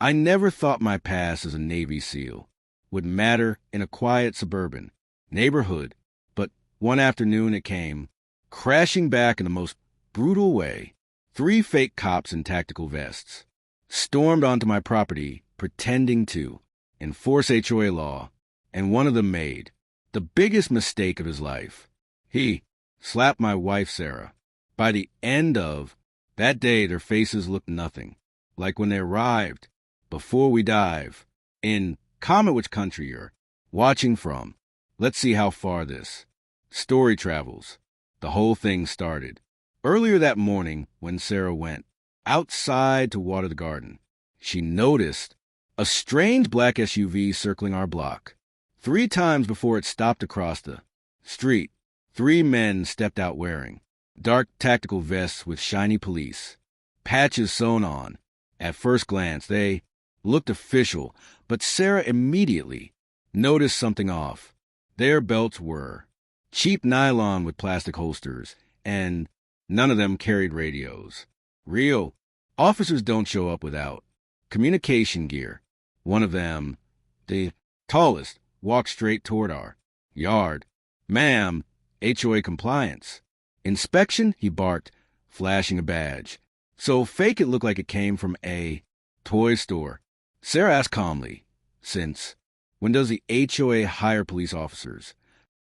I never thought my past as a Navy SEAL would matter in a quiet suburban neighborhood, but one afternoon it came, crashing back in the most brutal way. 3 fake cops in tactical vests stormed onto my property pretending to enforce HOA law, and one of them made the biggest mistake of his life. He slapped my wife, Sarah. By the end of that day, their faces looked nothing like when they arrived. Before we dive in, comment which country you're watching from. Let's see how far this story travels. The whole thing started earlier that morning when Sarah went outside to water the garden. She noticed a strange black SUV circling our block. 3 times before it stopped across the street, 3 men stepped out wearing dark tactical vests with shiny police patches sewn on. At first glance, they looked official, but Sarah immediately noticed something off. Their belts were cheap nylon with plastic holsters, and none of them carried radios. Real officers don't show up without communication gear. One of them, the tallest, walked straight toward our yard. "Ma'am, HOA compliance." "Inspection?" he barked, flashing a badge. "So fake it looked like it came from a toy store." Sarah asked calmly, "Since when does the HOA hire police officers?"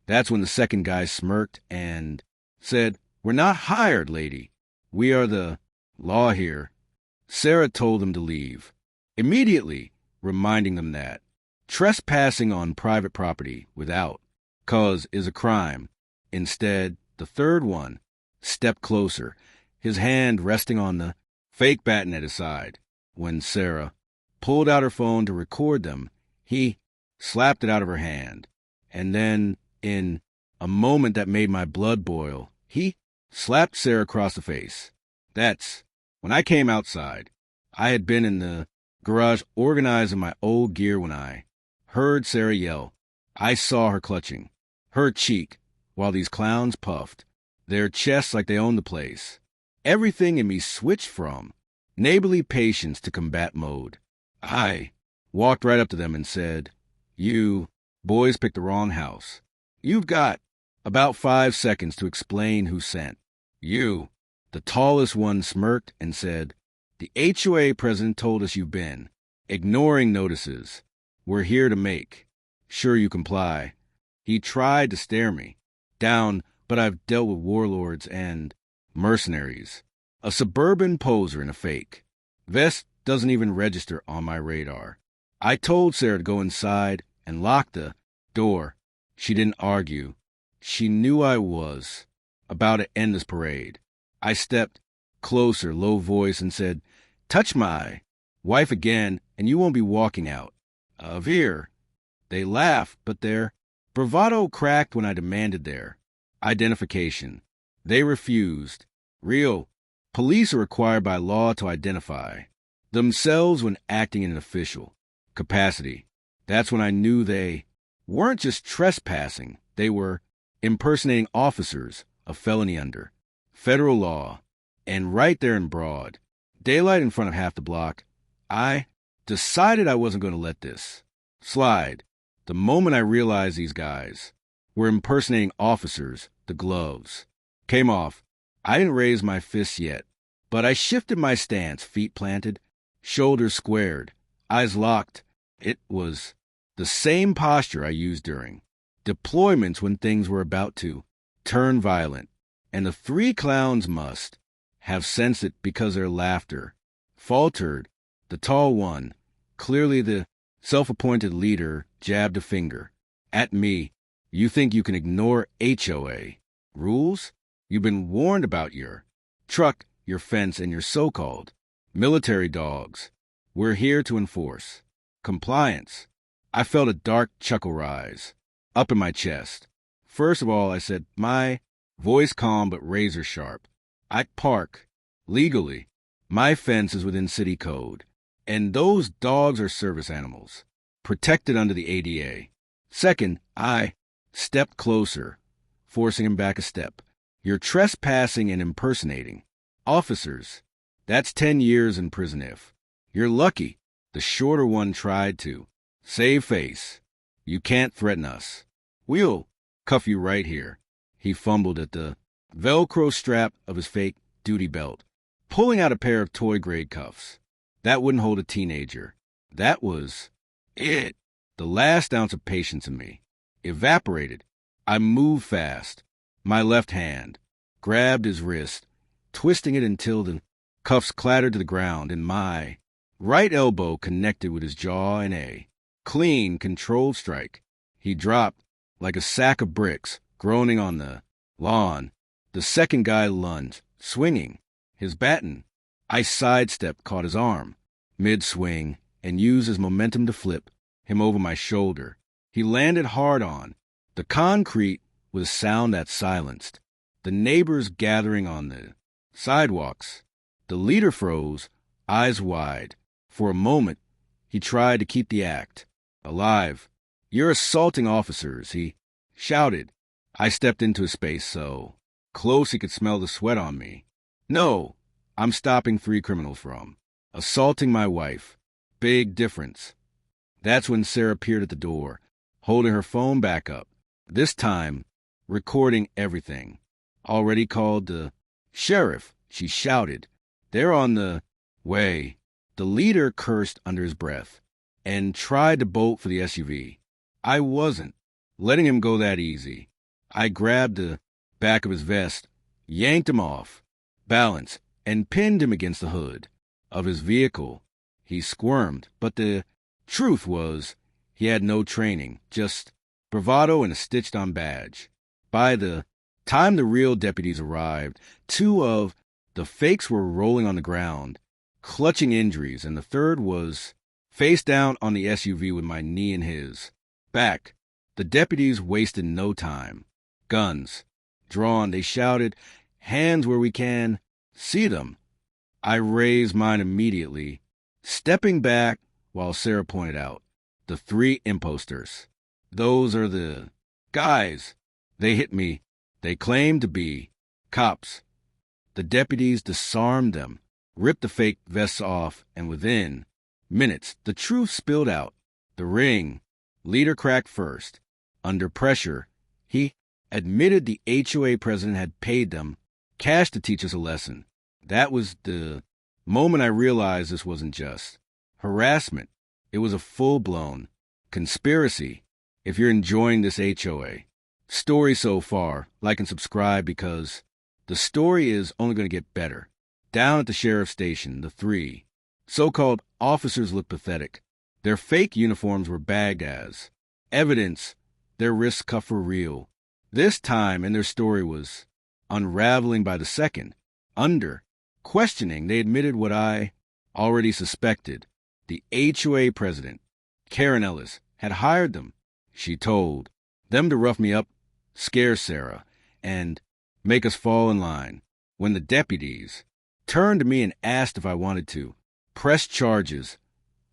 That's when the second guy smirked and said, "We're not hired, lady. We are the law here." Sarah told them to leave, immediately reminding them that trespassing on private property without cause is a crime. Instead, the third one stepped closer, his hand resting on the fake baton at his side. When Sarah pulled out her phone to record them, he slapped it out of her hand. And then, in a moment that made my blood boil, he slapped Sarah across the face. That's when I came outside. I had been in the garage organizing my old gear when I heard Sarah yell. I saw her clutching her cheek while these clowns puffed their chests like they owned the place. Everything in me switched from neighborly patience to combat mode. I walked right up to them and said, "You boys picked the wrong house. You've got about 5 seconds to explain who sent you." The tallest one smirked and said, "The HOA president told us you've been ignoring notices. We're here to make sure you comply." He tried to stare me down, but I've dealt with warlords and mercenaries. A suburban poser in a fake vest doesn't even register on my radar. I told Sarah to go inside and lock the door. She didn't argue. She knew I was about to end this parade. I stepped closer, low voice, and said, "Touch my wife again, and you won't be walking out of here." They laughed, but their bravado cracked when I demanded their identification. They refused. Real police are required by law to identify themselves when acting in an official capacity. That's when I knew they weren't just trespassing. They were impersonating officers, a felony under federal law, and right there in broad daylight in front of half the block. I decided I wasn't going to let this slide. The moment I realized these guys were impersonating officers, the gloves came off. I didn't raise my fists yet, but I shifted my stance, feet planted, shoulders squared, eyes locked. It was the same posture I used during deployments when things were about to turn violent, and the 3 clowns must have sensed it because their laughter faltered. The tall one, clearly the self-appointed leader, jabbed a finger at me. "You think you can ignore HOA rules? You've been warned about your truck, your fence, and your so-called military dogs. We're here to enforce compliance." I felt a dark chuckle rise up in my chest. "First of all," I said, my voice calm but razor sharp, "I park legally. My fence is within city code, and those dogs are service animals, protected under the ADA. Second," I stepped closer, forcing him back a step, "you're trespassing and impersonating officers. That's 10 years in prison if you're lucky." The shorter one tried to. Save face. You can't threaten us. We'll cuff you right here. He fumbled at the Velcro strap of his fake duty belt, pulling out a pair of toy-grade cuffs. That wouldn't hold a teenager. That was it. The last ounce of patience in me evaporated. I moved fast. My left hand grabbed his wrist, twisting it until the cuffs clattered to the ground, and my right elbow connected with his jaw in a clean, controlled strike. He dropped like a sack of bricks, groaning on the lawn. The second guy lunged, swinging his baton. I sidestepped, caught his arm mid-swing, and used his momentum to flip him over my shoulder. He landed hard on the concrete with a sound that silenced the neighbors gathering on the sidewalks. The leader froze, eyes wide. For a moment, he tried to keep the act alive. "You're assaulting officers," he shouted. I stepped into his space so close he could smell the sweat on me. "No, I'm stopping 3 criminals from assaulting my wife. Big difference." That's when Sarah appeared at the door, holding her phone back up, this time recording everything. "Already called the sheriff," she shouted. "They're on the way." The leader cursed under his breath and tried to bolt for the SUV. I wasn't letting him go that easy. I grabbed the back of his vest, yanked him off balance, and pinned him against the hood of his vehicle. He squirmed, but the truth was he had no training, just bravado and a stitched-on badge. By the time the real deputies arrived, 2 of the fakes were rolling on the ground, clutching injuries, and the third was face down on the SUV with my knee in his back. The deputies wasted no time. Guns drawn, they shouted, "Hands where we can see them." I raised mine immediately, stepping back while Sarah pointed out the 3 imposters. "Those are the guys. They hit me. They claimed to be cops." The deputies disarmed them, ripped the fake vests off, and within minutes, the truth spilled out. The ring leader cracked first. Under pressure, he admitted the HOA president had paid them cash to teach us a lesson. That was the moment I realized this wasn't just harassment. It was a full-blown conspiracy. If you're enjoying this HOA story so far, like and subscribe, because the story is only going to get better. Down at the sheriff's station, the 3 so-called officers looked pathetic. Their fake uniforms were bagged as evidence their wrists cuffs were real. This time, and their story was unraveling by the second. Under questioning, they admitted what I already suspected. The HOA president, Karen Ellis, had hired them. She told them to rough me up, scare Sarah, and make us fall in line. When the deputies turned to me and asked if I wanted to press charges,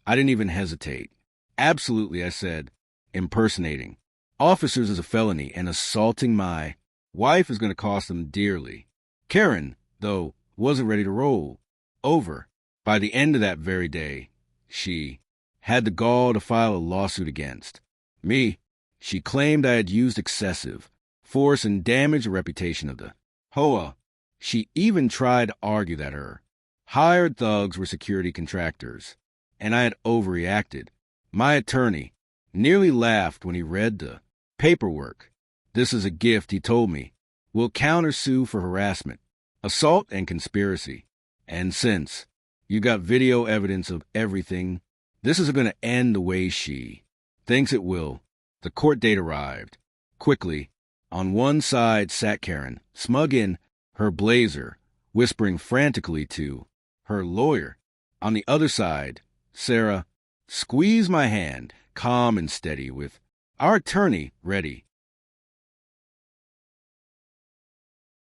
I didn't even hesitate. "Absolutely," I said, impersonating officers is a felony, and assaulting my wife is going to cost them dearly. Karen, though, wasn't ready to roll over. By the end of that very day, she had the gall to file a lawsuit against me. She claimed I had used excessive force and damaged the reputation of the HOA. She even tried to argue that her hired thugs were security contractors, and I had overreacted. My attorney nearly laughed when he read the paperwork. "This is a gift," he told me. "We'll countersue for harassment, assault, and conspiracy. And since you got video evidence of everything, this is going to end the way she thinks it will." The court date arrived. Quickly, on one side sat Karen, smug in her blazer, whispering frantically to her lawyer. On the other side, Sarah squeezed my hand, calm and steady, with our attorney ready.